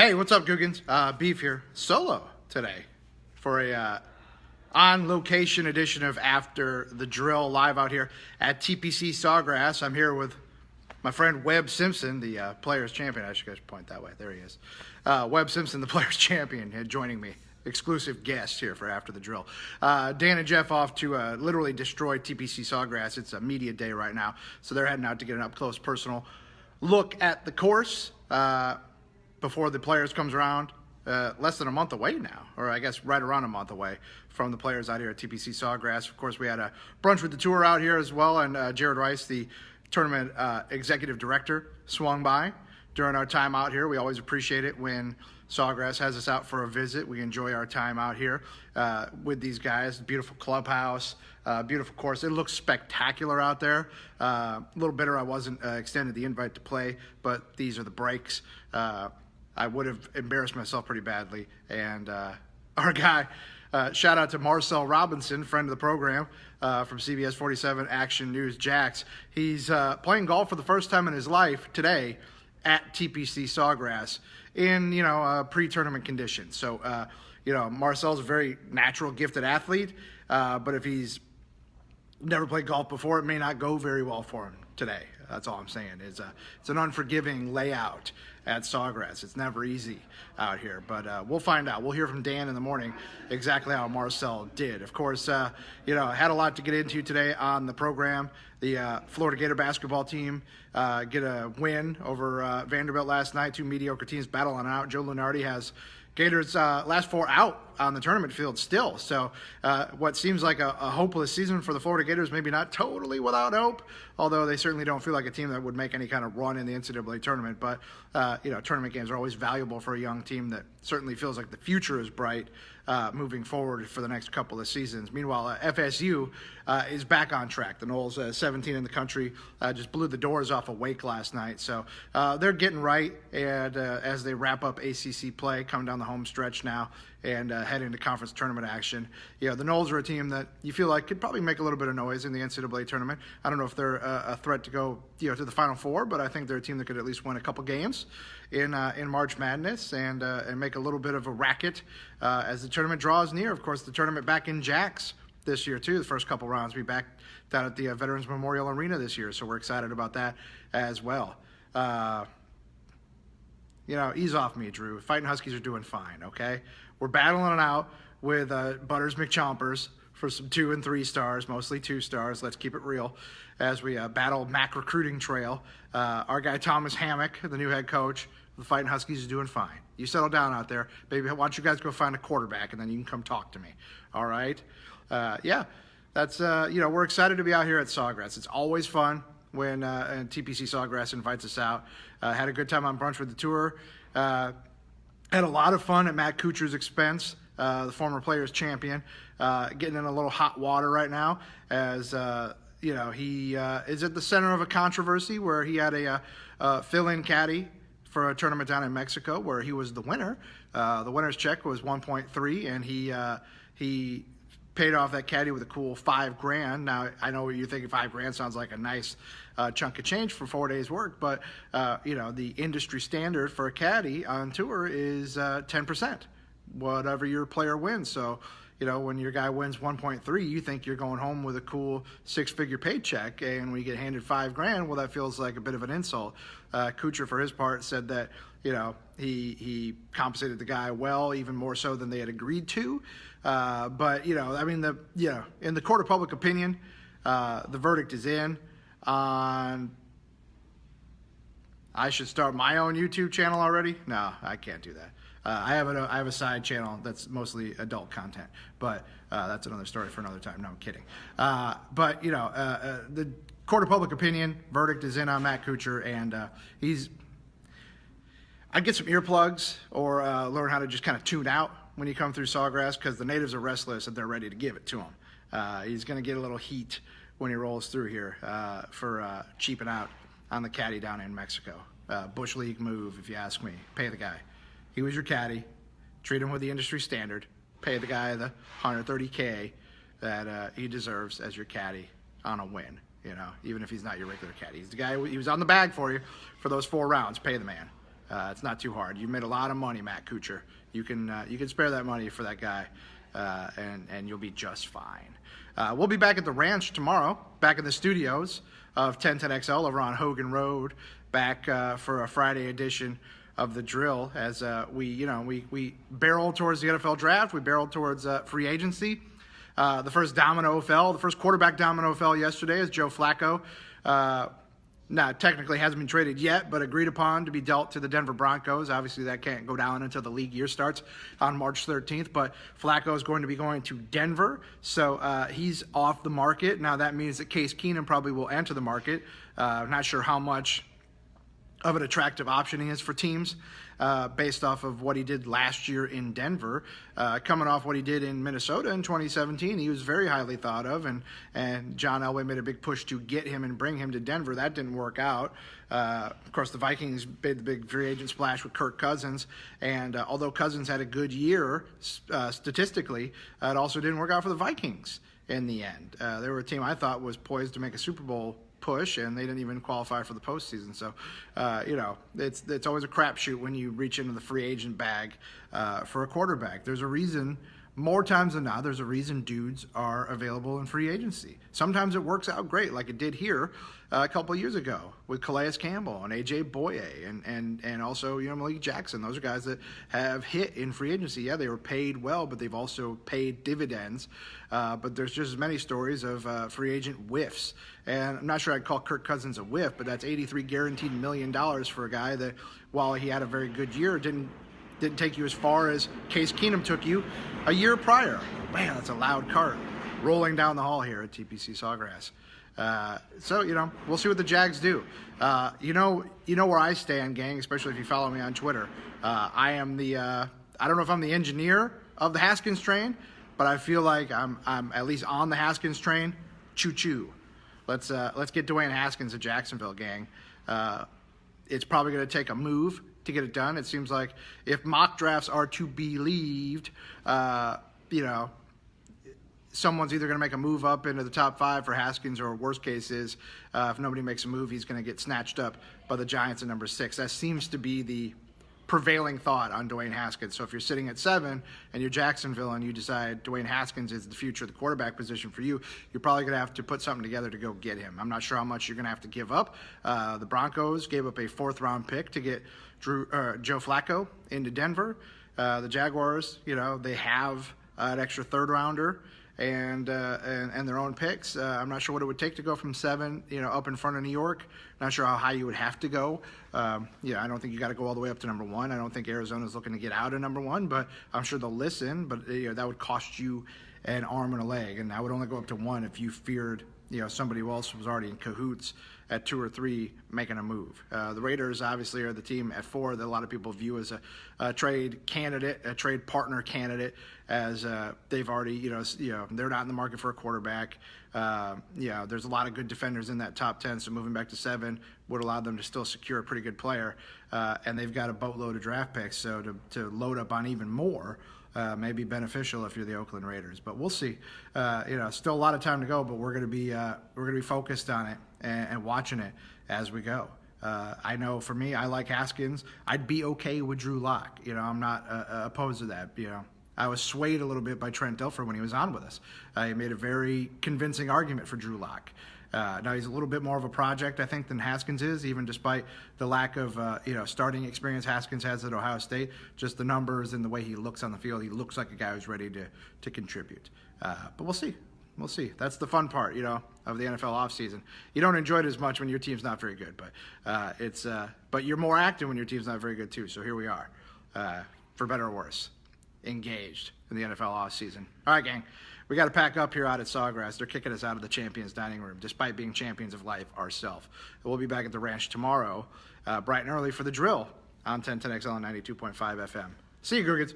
Hey, what's up, Googans? Beef here, solo today for a on-location edition of After the Drill live out here at TPC Sawgrass. I'm here with my friend Webb Simpson, the Players Champion. I should point that way. There he is. Webb Simpson, the Players Champion, joining me. Exclusive guest here for After the Drill. Dan and Jeff off to literally destroy TPC Sawgrass. It's a media day right now, so they're heading out to get an up-close personal look at the course before the Players comes around. Less than a month away now, or I guess right around a month away from the Players out here at TPC Sawgrass. Of course, we had a brunch with the tour out here as well, and Jared Rice, the tournament executive director, swung by during our time out here. We always appreciate it when Sawgrass has us out for a visit. We enjoy our time out here with these guys. Beautiful clubhouse, beautiful course. It looks spectacular out there. A little bitter I wasn't extended the invite to play, but these are the breaks. I would have embarrassed myself pretty badly. And our guy, shout out to Marcel Robinson, friend of the program from CBS 47 Action News Jax. He's playing golf for the first time in his life today at TPC Sawgrass in, pre-tournament conditions. So, Marcel's a very natural, gifted athlete, but if he's never played golf before, it may not go very well for him today. That's all I'm saying. It's an unforgiving layout at Sawgrass. It's never easy out here, but we'll find out. We'll hear from Dan in the morning exactly how Marcel did. Of course, had a lot to get into today on the program. The Florida Gator basketball team get a win over Vanderbilt last night. Two mediocre teams battling out. Joe Lunardi has Gators last four out on the tournament field still. So what seems like a hopeless season for the Florida Gators, maybe not totally without hope, although they certainly don't feel like a team that would make any kind of run in the NCAA tournament. But, tournament games are always valuable for a young team that certainly feels like the future is bright moving forward for the next couple of seasons. Meanwhile, FSU is back on track. The Noles, 17 in the country, just blew the doors off of Wake last night. So they're getting right, and as they wrap up ACC play, coming down the home stretch now, and head into conference tournament action. The Noles are a team that you feel like could probably make a little bit of noise in the NCAA tournament. I don't know if they're a threat to go to the Final Four, but I think they're a team that could at least win a couple games in March Madness and make a little bit of a racket as the tournament draws near. Of course, the tournament back in Jax this year too. The first couple rounds will be back down at the Veterans Memorial Arena this year, so we're excited about that as well. Ease off me, Drew. Fighting Huskies are doing fine, okay? We're battling it out with Butters McChompers for some 2 and 3 stars, mostly 2 stars. Let's keep it real as we battle MAC recruiting trail. Our guy Thomas Hammock, the new head coach of the Fighting Huskies, is doing fine. You settle down out there. Baby, why don't you guys go find a quarterback, and then you can come talk to me, all right? That's, we're excited to be out here at Sawgrass. It's always fun when TPC Sawgrass invites us out. Had a good time on brunch with the tour. Had a lot of fun at Matt Kuchar's expense, the former Players Champion, getting in a little hot water right now as, he is at the center of a controversy where he had a fill-in caddy for a tournament down in Mexico where he was the winner. The winner's check was 1.3, and he paid off that caddy with a cool $5,000. Now, I know you're thinking $5,000 sounds like a nice chunk of change for 4 days' work, but the industry standard for a caddy on tour is 10%, whatever your player wins. So, when your guy wins 1.3, you think you're going home with a cool 6-figure paycheck, and when you get handed $5,000, well, that feels like a bit of an insult. Kuchar, for his part, said that he compensated the guy well, even more so than they had agreed to. But in the court of public opinion, the verdict is in on. I should start my own YouTube channel already? No, I can't do that. I have a side channel that's mostly adult content, but that's another story for another time. No, I'm kidding. The court of public opinion verdict is in on Matt Kuchar, and I'd get some earplugs or learn how to just kind of tune out when you come through Sawgrass, because the natives are restless and they're ready to give it to him. He's going to get a little heat when he rolls through here for cheaping out on the caddy down in Mexico. Bush League move, if you ask me. Pay the guy. He was your caddy. Treat him with the industry standard. Pay the guy the $130K that he deserves as your caddy on a win. Even if he's not your regular caddy. He's the guy. He was on the bag for you for those 4 rounds. Pay the man. It's not too hard. You made a lot of money, Matt Kuchar. You can spare that money for that guy, and you'll be just fine. We'll be back at the ranch tomorrow, back in the studios of 1010XL over on Hogan Road, back for a Friday edition of the drill as we barrel towards the NFL draft. We barrel towards free agency. The first domino fell. The first quarterback domino fell yesterday as Joe Flacco, technically hasn't been traded yet, but agreed upon to be dealt to the Denver Broncos. Obviously, that can't go down until the league year starts on March 13th, but Flacco is going to be going to Denver, so he's off the market. Now, that means that Case Keenum probably will enter the market. Not sure how much of an attractive option he is for teams based off of what he did last year in Denver. Coming off what he did in Minnesota in 2017, he was very highly thought of, and John Elway made a big push to get him and bring him to Denver. That didn't work out. Of course, the Vikings made the big free agent splash with Kirk Cousins, and although Cousins had a good year statistically, it also didn't work out for the Vikings in the end. They were a team I thought was poised to make a Super Bowl push, and they didn't even qualify for the postseason. So, it's always a crapshoot when you reach into the free agent bag for a quarterback. There's a reason, more times than not, there's a reason dudes are available in free agency. Sometimes it works out great, like it did here a couple of years ago with Calais Campbell and A.J. Boye and also Malik Jackson. Those are guys that have hit in free agency. Yeah, they were paid well, but they've also paid dividends. But there's just as many stories of free agent whiffs. And I'm not sure I'd call Kirk Cousins a whiff, but that's $83 guaranteed $1 million for a guy that, while he had a very good year, didn't take you as far as Case Keenum took you a year prior. Man, that's a loud cart rolling down the hall here at TPC Sawgrass. So, we'll see what the Jags do. You know where I stand, gang, especially if you follow me on Twitter. I am I don't know if I'm the engineer of the Haskins train, but I feel like I'm at least on the Haskins train. Choo-choo. Let's get Dwayne Haskins to Jacksonville, gang. It's probably going to take a move to get it done. It seems like if mock drafts are to be believed, someone's either going to make a move up into the top 5 for Haskins, or worst case is if nobody makes a move, he's going to get snatched up by the Giants at number 6. That seems to be the prevailing thought on Dwayne Haskins. So if you're sitting at 7 and you're Jacksonville and you decide Dwayne Haskins is the future of the quarterback position for you, you're probably going to have to put something together to go get him. I'm not sure how much you're going to have to give up. The Broncos gave up a 4th-round pick to get Joe Flacco into Denver. The Jaguars, they have an extra 3rd-rounder and their own picks. I'm not sure what it would take to go from 7, up in front of New York. Not sure how high you would have to go. I don't think you got to go all the way up to number 1. I don't think Arizona's looking to get out of number 1, but I'm sure they'll listen. But that would cost you an arm and a leg, and I would only go up to 1 if you feared somebody else was already in cahoots at 2 or 3 making a move. The Raiders obviously are the team at 4 that a lot of people view as a trade candidate, a trade partner candidate, as they've already, they're not in the market for a quarterback. There's a lot of good defenders in that top 10, so moving back to 7 would allow them to still secure a pretty good player. And they've got a boatload of draft picks, so to load up on even more may be beneficial if you're the Oakland Raiders. But we'll see. Still a lot of time to go, but we're going to be focused on it and watching it as we go. I know for me, I like Haskins. I'd be okay with Drew Lock. I'm not opposed to that. I was swayed a little bit by Trent Dilfer when he was on with us. He made a very convincing argument for Drew Lock. Now he's a little bit more of a project, I think, than Haskins is, even despite the lack of starting experience Haskins has at Ohio State. Just the numbers and the way he looks on the field, he looks like a guy who's ready to contribute. But we'll see. We'll see. That's the fun part, of the NFL offseason. You don't enjoy it as much when your team's not very good, but but you're more active when your team's not very good too. So here we are, for better or worse, engaged in the NFL offseason. All right, gang. We got to pack up here out at Sawgrass. They're kicking us out of the Champions Dining Room, despite being champions of life ourselves. We'll be back at the ranch tomorrow, bright and early for the drill on 1010XL and 92.5 FM. See you, Googans.